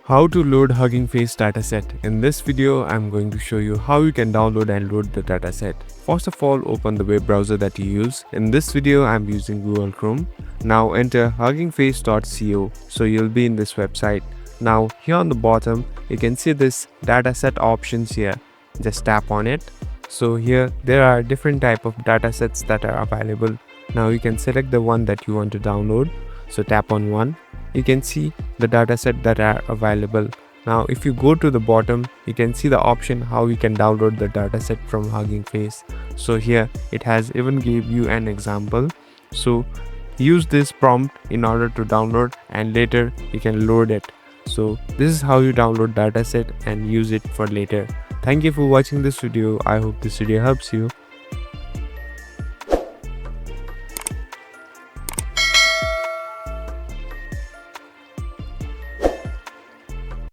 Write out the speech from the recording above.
How to load Hugging Face dataset. In this video, I'm going to show you how you can download and load the dataset. First of all, open the web browser that you use. In this video, I'm using Google Chrome. Now enter huggingface.co. So you'll be in this website. Now here on the bottom, you can see this dataset options here. Just tap on it. So here there are different type of datasets that are available. Now you can select the one that you want to download. So tap on one. You can see the dataset that are available. Now if you go to the bottom, you can see the option how you can download the dataset from Hugging Face. So here it has even gave you an example. So use this prompt in order to download and later you can load it. So this is how you download dataset and use it for later. Thank you for watching this video. I hope this video helps you.